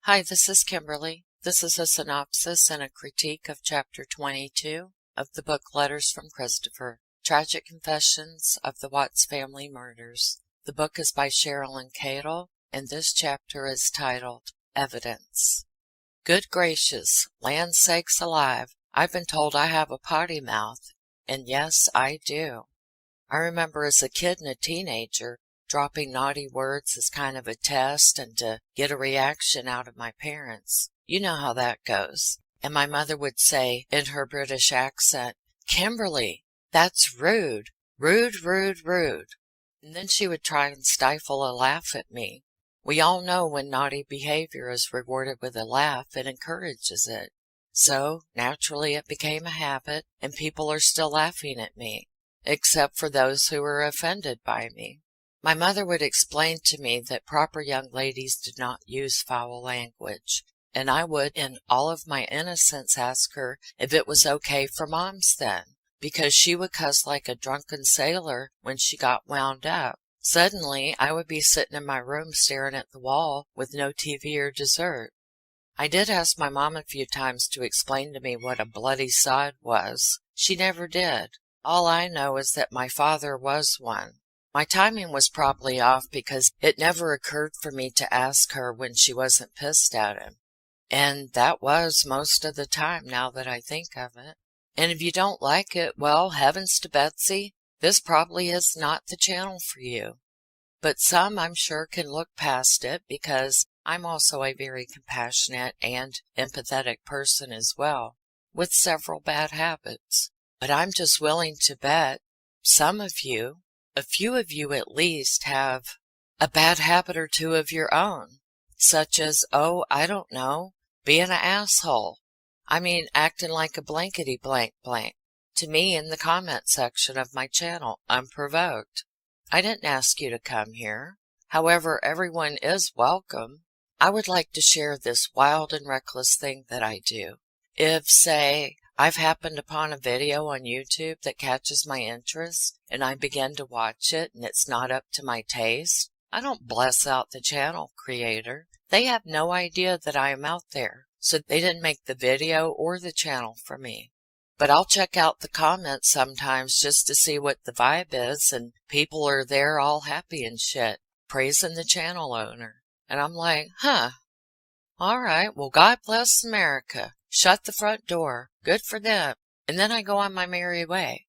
Hi, this is Kimberly. This is a synopsis and a critique of Chapter 22 of the book Letters from Christopher, Tragic Confessions of the Watts Family Murders. The book is by Shanann and this chapter is titled Evidence. Good gracious, land sakes alive, I've been told I have a potty mouth, and yes, I do. I remember as a kid and a teenager dropping naughty words as kind of a test and to get a reaction out of my parents. You know how that goes. And my mother would say in her British accent, "Kimberly, that's rude. Rude, rude, rude." And then she would try and stifle a laugh at me. We all know when naughty behavior is rewarded with a laugh, it encourages it. So, naturally, it became a habit, and people are still laughing at me, except for those who are offended by me. My mother would explain to me that proper young ladies did not use foul language, and I would, in all of my innocence, ask her if it was okay for moms then, because she would cuss like a drunken sailor when she got wound up. Suddenly, I would be sitting in my room staring at the wall with no TV or dessert. I did ask my mom a few times to explain to me what a bloody sod was. She never did. All I know is that my father was one. My timing was probably off because it never occurred for me to ask her when she wasn't pissed at him. And that was most of the time, now that I think of it. And if you don't like it, well, heavens to Betsy, this probably is not the channel for you. But some, I'm sure, can look past it because I'm also a very compassionate and empathetic person as well, with several bad habits. But I'm just willing to bet some of you, a few of you at least, have a bad habit or two of your own, such as, I don't know, being an asshole. I mean, acting like a blankety blank blank to me in the comment section of my channel, unprovoked. I didn't ask you to come here. However, everyone is welcome. I would like to share this wild and reckless thing that I do. If, say, I've happened upon a video on YouTube that catches my interest, and I begin to watch it and it's not up to my taste, I don't bless out the channel creator. They have no idea that I am out there, so they didn't make the video or the channel for me. But I'll check out the comments sometimes just to see what the vibe is, and people are there all happy and shit, praising the channel owner. And I'm like, all right, well, God bless America. Shut the front door. Good for them. And then I go on my merry way.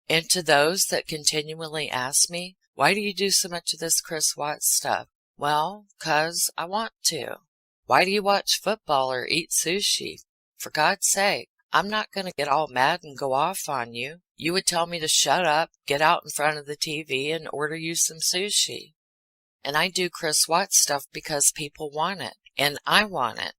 And to those that continually ask me, why do you do so much of this Chris Watts stuff? Well, 'cause I want to. Why do you watch football or eat sushi? For God's sake, I'm not going to get all mad and go off on you. You would tell me to shut up, get out in front of the TV, and order you some sushi. And I do Chris Watts stuff because people want it, and I want it.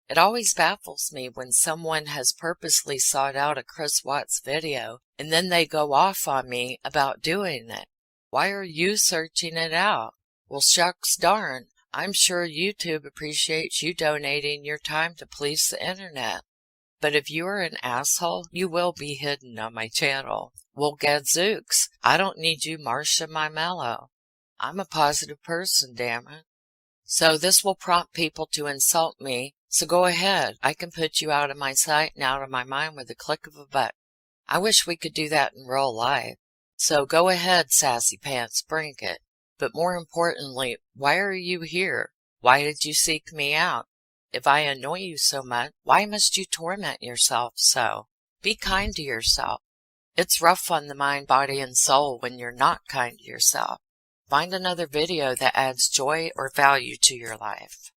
It always baffles me when someone has purposely sought out a Chris Watts video, and then they go off on me about doing it. Why are you searching it out? Well, shucks darn, I'm sure YouTube appreciates you donating your time to please the internet. But if you are an asshole, you will be hidden on my channel. Well, gadzooks, I don't need you marshing my mellow. I'm a positive person, damn it. So this will prompt people to insult me, so go ahead. I can put you out of my sight and out of my mind with a click of a button. I wish we could do that in real life. So go ahead, sassy pants, bring it. But more importantly, why are you here? Why did you seek me out? If I annoy you so much, why must you torment yourself so? Be kind to yourself. It's rough on the mind, body, and soul when you're not kind to yourself. Find another video that adds joy or value to your life.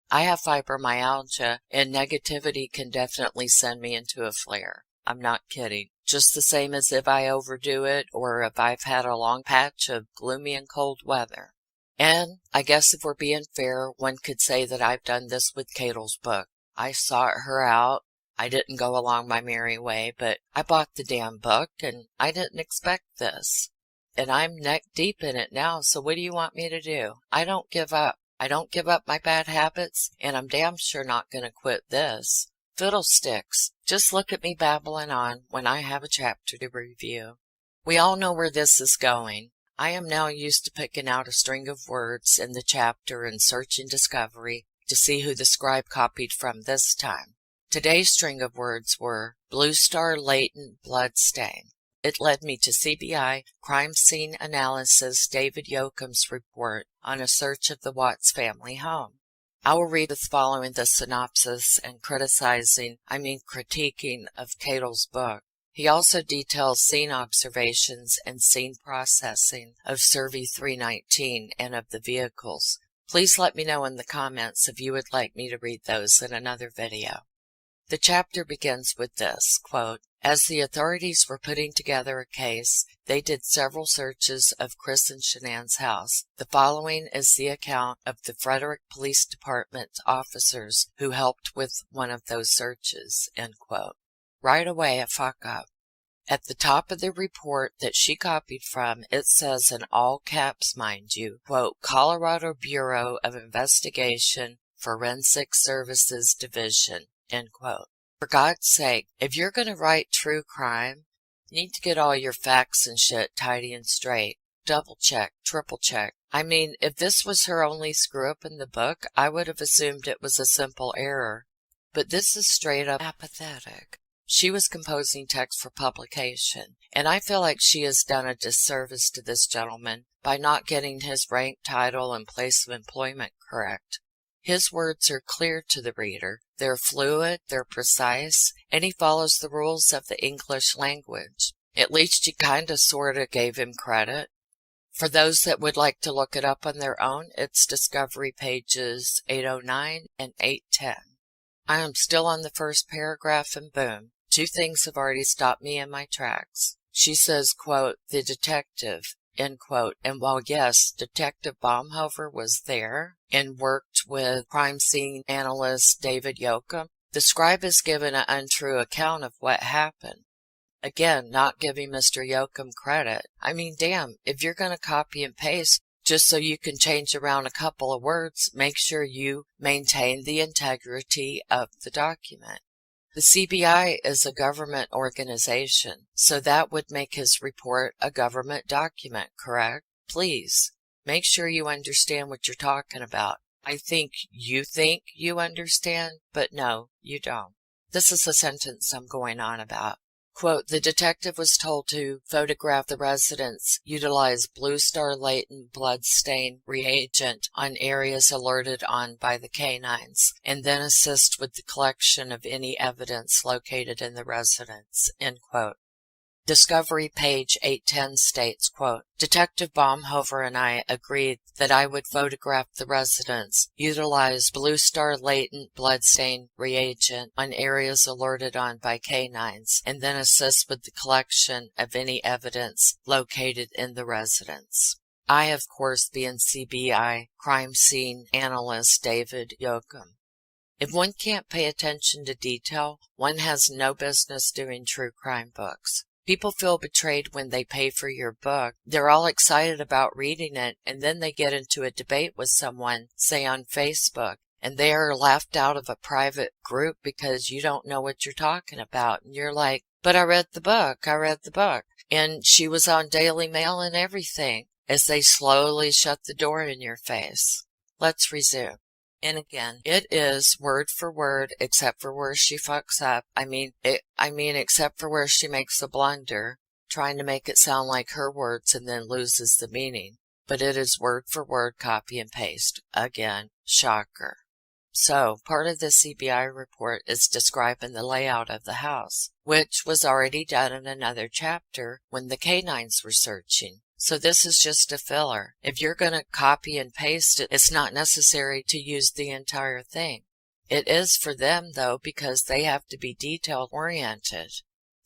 I have fibromyalgia, and negativity can definitely send me into a flare. I'm not kidding. Just the same as if I overdo it or if I've had a long patch of gloomy and cold weather. And I guess if we're being fair, one could say that I've done this with 𝐤𝐥𝐻's book. I sought her out. I didn't go along my merry way, but I bought the damn book, and I didn't expect this. And I'm neck deep in it now, so what do you want me to do? I don't give up. I don't give up my bad habits, and I'm damn sure not going to quit this. Fiddlesticks. Just look at me babbling on when I have a chapter to review. We all know where this is going. I am now used to picking out a string of words in the chapter and search and discovery to see who the scribe copied from this time. Today's string of words were blue star latent blood stain. It led me to CBI Crime Scene Analysis 𝐷𝐸𝐞𝐿's report on a search of the Watts family home. I will read this following the synopsis and critiquing of 𝐂𝐥𝐻's book. He also details scene observations and scene processing of Survey 319 and of the vehicles. Please let me know in the comments if you would like me to read those in another video. The chapter begins with this, quote, as the authorities were putting together a case, they did several searches of Chris and Shanann's house. The following is the account of the Frederick Police Department officers who helped with one of those searches, end quote. Right away, a fuck up. At the top of the report that she copied from, it says in all caps, mind you, quote, Colorado Bureau of Investigation, Forensic Services Division, end quote. For God's sake, if you're going to write true crime, you need to get all your facts and shit tidy and straight. Double check, triple check. I mean, if this was her only screw up in the book, I would have assumed it was a simple error. But this is straight up apathetic. She was composing text for publication, and I feel like she has done a disservice to this gentleman by not getting his rank, title, and place of employment correct. His words are clear to the reader. They're fluid, they're precise, and he follows the rules of the English language. At least you kinda sorta gave him credit. For those that would like to look it up on their own, it's Discovery pages 809 and 810. I am still on the first paragraph and boom, two things have already stopped me in my tracks. She says, quote, the detective, end quote, and while yes, Detective Baumhover was there and worked with crime scene analyst 𝐷𝐸𝐞𝐿, the scribe is given an untrue account of what happened. Again, not giving Mr. 𝐂𝐿 credit. I mean, damn, if you're going to copy and paste just so you can change around a couple of words, make sure you maintain the integrity of the document. The CBI is a government organization, so that would make his report a government document, correct? Please, make sure you understand what you're talking about. I think you understand, but no, you don't. This is the sentence I'm going on about. Quote, the detective was told to photograph the residence, utilize blue star latent blood stain reagent on areas alerted on by the canines, and then assist with the collection of any evidence located in the residence, end quote. Discovery page 810 states, quote, Detective Baumhover and I agreed that I would photograph the residence, utilize blue star latent blood stain reagent on areas alerted on by canines, and then assist with the collection of any evidence located in the residence. I, of course, being CBI crime scene analyst 𝐷𝐸𝐞𝐿. If one can't pay attention to detail, one has no business doing true crime books. People feel betrayed when they pay for your book. They're all excited about reading it, and then they get into a debate with someone, say on Facebook, and they are laughed out of a private group because you don't know what you're talking about. And you're like, but I read the book. And she was on Daily Mail and everything, as they slowly shut the door in your face. Let's resume. And again, it is word for word, except for where she fucks up. Except for where she makes a blunder, trying to make it sound like her words and then loses the meaning. But it is word for word copy and paste. Again, shocker. So, part of the CBI report is describing the layout of the house, which was already done in another chapter when the canines were searching. So this is just a filler. If you're going to copy and paste it, it's not necessary to use the entire thing. It is for them, though, because they have to be detail-oriented.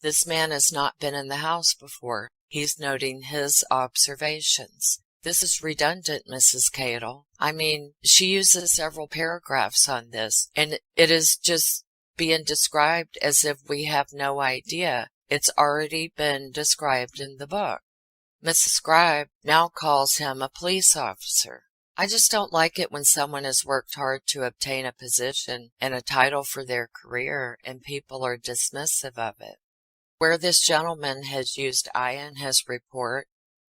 This man has not been in the house before. He's noting his observations. This is redundant, Mrs. 𝐂𝐿. I mean, she uses several paragraphs on this, and it is just being described as if we have no idea. It's already been described in the book. Mrs. Scribe now calls him a police officer. I just don't like it when someone has worked hard to obtain a position and a title for their career and people are dismissive of it. Where this gentleman has used I in his report,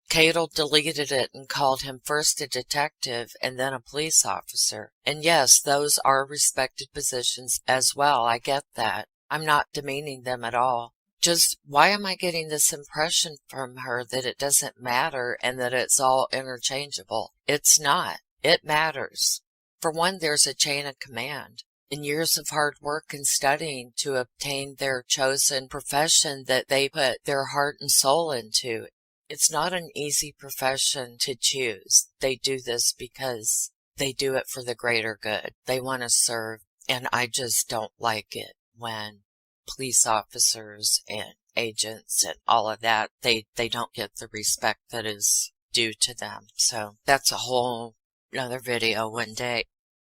𝐂𝐡𝐢𝐥𝐻 deleted it and called him first a detective and then a police officer. And yes, those are respected positions as well. I get that. I'm not demeaning them at all. Just why am I getting this impression from her that it doesn't matter and that it's all interchangeable? It's not. It matters. For one, there's a chain of command. In years of hard work and studying to obtain their chosen profession that they put their heart and soul into. It's not an easy profession to choose. They do this because they do it for the greater good. They want to serve, and I just don't like it when police officers and agents and all of that, they don't get the respect that is due to them. So that's a whole another video one day.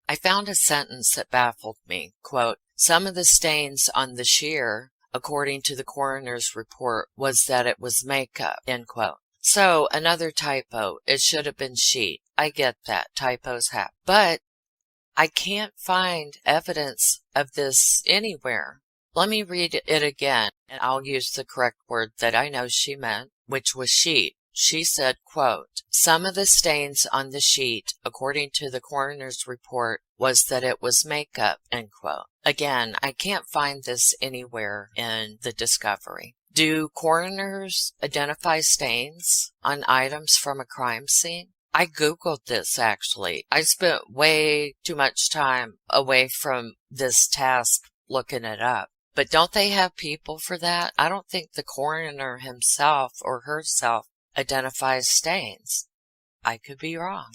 I found a sentence that baffled me. Quote, some of the stains on the shear, according to the coroner's report, was that it was makeup, end quote. So another typo. It should have been sheet. I get that. Typos happen. But I can't find evidence of this anywhere. Let me read it again, and I'll use the correct word that I know she meant, which was sheet. She said, quote, some of the stains on the sheet, according to the coroner's report, was that it was makeup, end quote. Again, I can't find this anywhere in the discovery. Do coroners identify stains on items from a crime scene? I Googled this, actually. I spent way too much time away from this task looking it up. But don't they have people for that? I don't think the coroner himself or herself identifies stains. I could be wrong.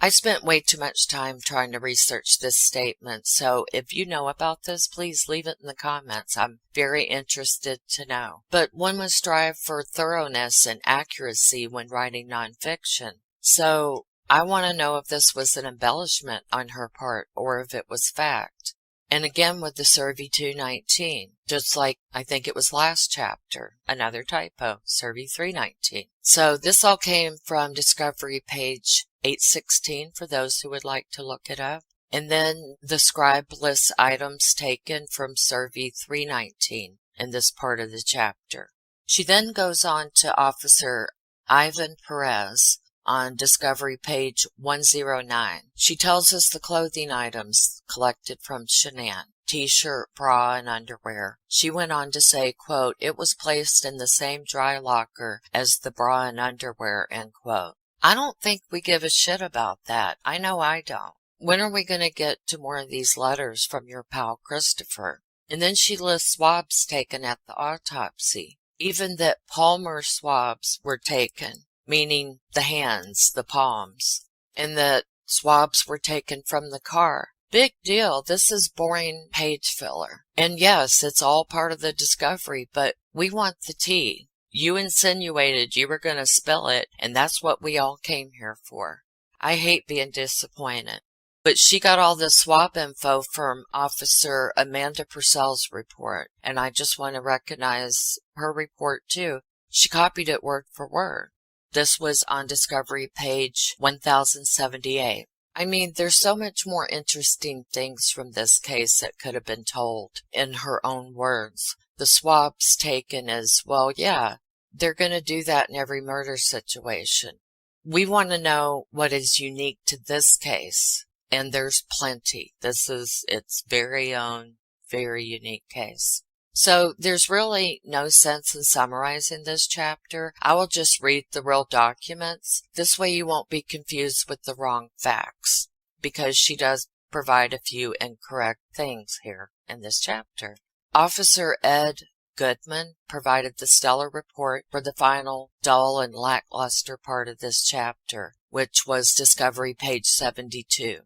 I spent way too much time trying to research this statement, so if you know about this, please leave it in the comments. I'm very interested to know. But one must strive for thoroughness and accuracy when writing nonfiction. So I want to know if this was an embellishment on her part or if it was fact. And again with the Survey 219, just like I think it was last chapter, another typo, Survey 319. So this all came from Discovery page 816 for those who would like to look it up. And then the scribe lists items taken from Survey 319 in this part of the chapter. She then goes on to Officer Ivan Perez on Discovery page 109. She tells us the clothing items collected from Shanann, t-shirt, bra, and underwear. She went on to say, quote, it was placed in the same dry locker as the bra and underwear, end quote. I don't think we give a shit about that. I know I don't. When are we going to get to more of these letters from your pal Christopher? And then she lists swabs taken at the autopsy. Even that Palmer swabs were taken, meaning the hands, the palms, and that swabs were taken from the car. Big deal. This is boring page filler. And yes, it's all part of the discovery, but we want the tea. You insinuated you were going to spill it, and that's what we all came here for. I hate being disappointed. But she got all the swab info from Officer Amanda Purcell's report, and I just want to recognize her report too. She copied it word for word. This was on Discovery page 1078. I mean, there's so much more interesting things from this case that could have been told in her own words. The swabs taken as, well, yeah, they're going to do that in every murder situation. We want to know what is unique to this case, and there's plenty. This is its very own, very unique case. So there's really no sense in summarizing this chapter. I will just read the real documents. This way you won't be confused with the wrong facts, because she does provide a few incorrect things here in this chapter. Officer Ed Goodman provided the stellar report for the final dull and lackluster part of this chapter, which was Discovery page 72.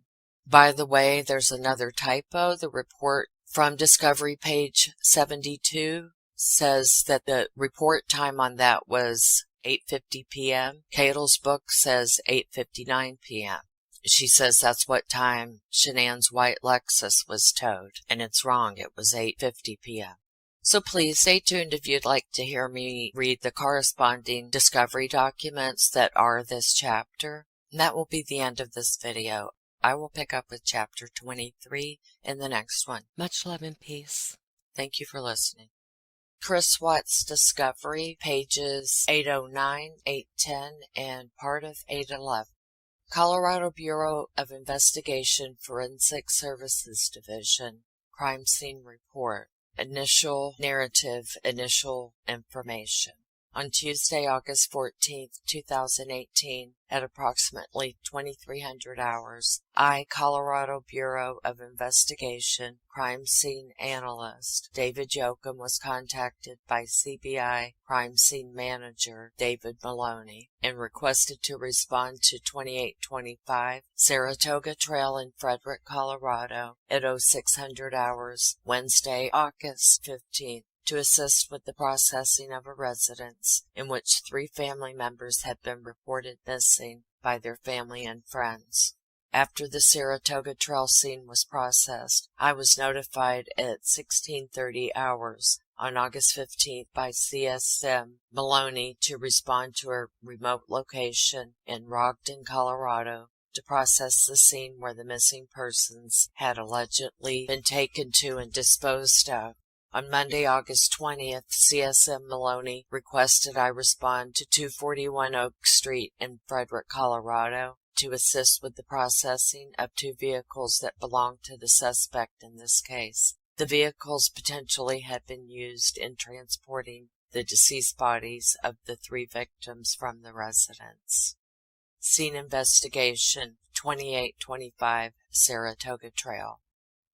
By the way, there's another typo. The report from Discovery page 72 says that the report time on that was 8:50 p.m. 𝐂𝐡𝐢𝐥𝐻's book says 8:59 p.m. She says that's what time Shanann's white Lexus was towed, and it's wrong. It was 8:50 p.m. So please stay tuned if you'd like to hear me read the corresponding discovery documents that are this chapter. And that will be the end of this video. I will pick up with chapter 23 in the next one. Much love and peace. Thank you for listening. 𝐸𝐻𝐻 discovery, pages 809, 810, and part of 811. Colorado Bureau of Investigation Forensic Services Division, Crime Scene Report, Initial Narrative, Initial Information. On Tuesday, August 14th, 2018, at approximately 2300 hours, Colorado Bureau of Investigation Crime Scene Analyst David Yoakum was contacted by CBI Crime Scene Manager David Maloney and requested to respond to 2825 Saratoga Trail in Frederick, Colorado at 0600 hours, Wednesday, August 15th. To assist with the processing of a residence in which 3 family members had been reported missing by their family and friends. After the Saratoga Trail scene was processed, I was notified at 1630 hours on August 15th by CSM Maloney to respond to a remote location in Ogden, Colorado, to process the scene where the missing persons had allegedly been taken to and disposed of. On Monday, August 20th, CSM Maloney requested I respond to 241 Oak Street in Frederick, Colorado, to assist with the processing of 2 vehicles that belonged to the suspect in this case. The vehicles potentially had been used in transporting the deceased bodies of the 3 victims from the residence. Scene investigation, 2825 Saratoga Trail.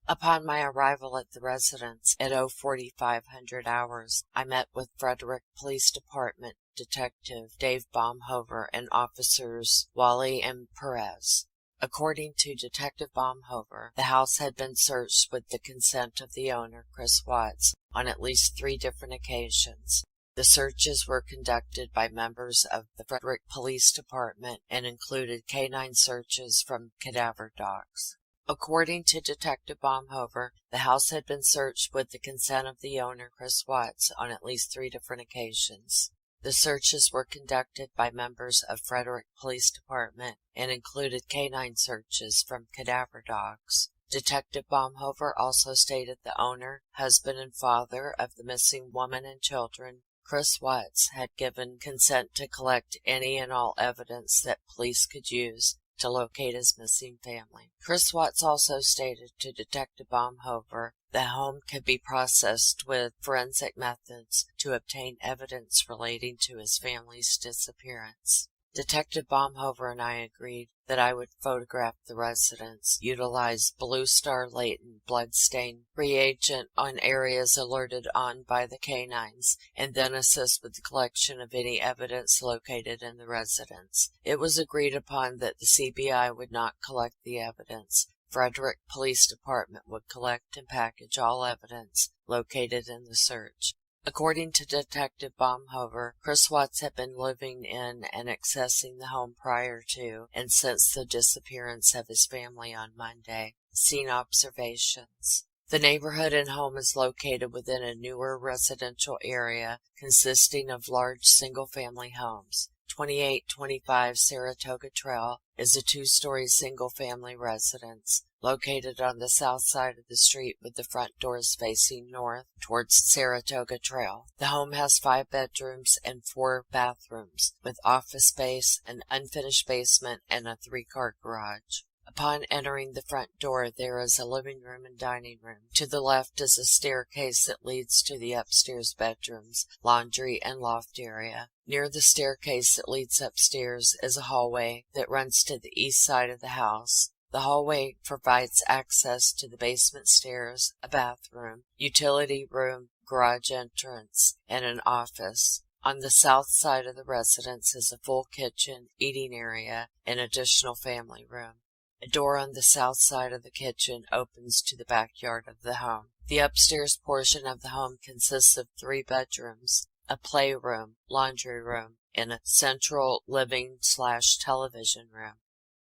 Upon my arrival at the residence at 04:45 hours, I met with Frederick Police Department Detective Dave Baumhover and Officers Wally and Perez. According to Detective Baumhover, the house had been searched with the consent of the owner, Chris Watts, on at least 3 different occasions. The searches were conducted by members of the Frederick Police Department and included canine searches from cadaver dogs. According to Detective Baumhover, the house had been searched with the consent of the owner, Chris Watts, on at least 3 different occasions. The searches were conducted by members of Frederick Police Department and included canine searches from cadaver dogs. Detective Baumhover also stated the owner, husband, and father of the missing woman and children, Chris Watts, had given consent to collect any and all evidence that police could use to locate his missing family. Chris Watts also stated to Detective Baumhover the home could be processed with forensic methods to obtain evidence relating to his family's disappearance. Detective Baumhover and I agreed that I would photograph the residence, utilize Blue Star latent bloodstain reagent on areas alerted on by the canines, and then assist with the collection of any evidence located in the residence. It was agreed upon that the CBI would not collect the evidence. Frederick Police Department would collect and package all evidence located in the search. According to Detective Baumhover, Chris Watts had been living in and accessing the home prior to and since the disappearance of his family on Monday. Scene observations. The neighborhood and home is located within a newer residential area consisting of large single-family homes. 2825 Saratoga Trail is a 2-story single-family residence located on the south side of the street with the front doors facing north towards Saratoga Trail. The home has 5 bedrooms and 4 bathrooms, with office space, an unfinished basement, and a 3-car garage. Upon entering the front door, there is a living room and dining room. To the left is a staircase that leads to the upstairs bedrooms, laundry, and loft area. Near the staircase that leads upstairs is a hallway that runs to the east side of the house. The hallway provides access to the basement stairs, a bathroom, utility room, garage entrance, and an office. On the south side of the residence is a full kitchen, eating area, and additional family room. A door on the south side of the kitchen opens to the backyard of the home. The upstairs portion of the home consists of 3 bedrooms, a playroom, laundry room, and a central living/television room.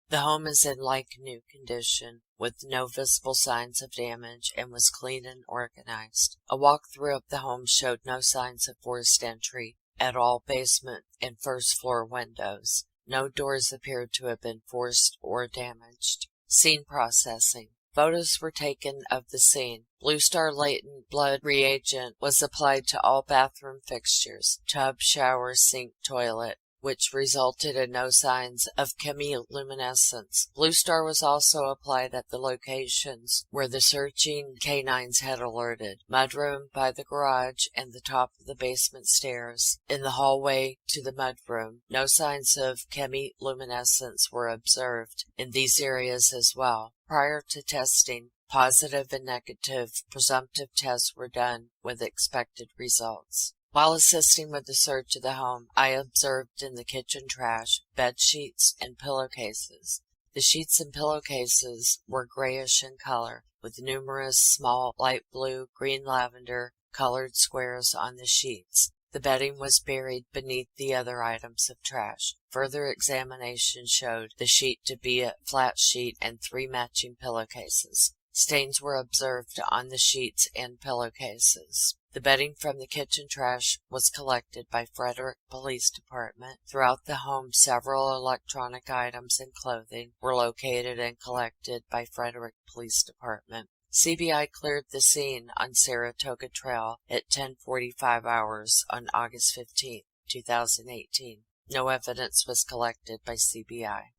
The home is in like-new condition, with no visible signs of damage, and was clean and organized. A walkthrough of the home showed no signs of forced entry at all basement and first-floor windows. No doors appeared to have been forced or damaged. Scene processing. Photos were taken of the scene. Blue Star latent blood reagent was applied to all bathroom fixtures, tub, shower, sink, toilet, which resulted in no signs of chemiluminescence. Blue Star was also applied at the locations where the searching canines had alerted: mudroom by the garage and the top of the basement stairs. In the hallway to the mudroom, no signs of chemiluminescence were observed in these areas as well. Prior to testing, positive and negative presumptive tests were done with expected results. While assisting with the search of the home, I observed in the kitchen trash bed sheets and pillowcases. The sheets and pillowcases were grayish in color, with numerous small light blue, green lavender colored squares on the sheets. The bedding was buried beneath the other items of trash. Further examination showed the sheet to be a flat sheet and 3 matching pillowcases. Stains were observed on the sheets and pillowcases. The bedding from the kitchen trash was collected by Frederick Police Department. Throughout the home, several electronic items and clothing were located and collected by Frederick Police Department. CBI cleared the scene on Saratoga Trail at 10:45 hours on August 15, 2018. No evidence was collected by CBI.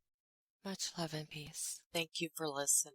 Much love and peace. Thank you for listening.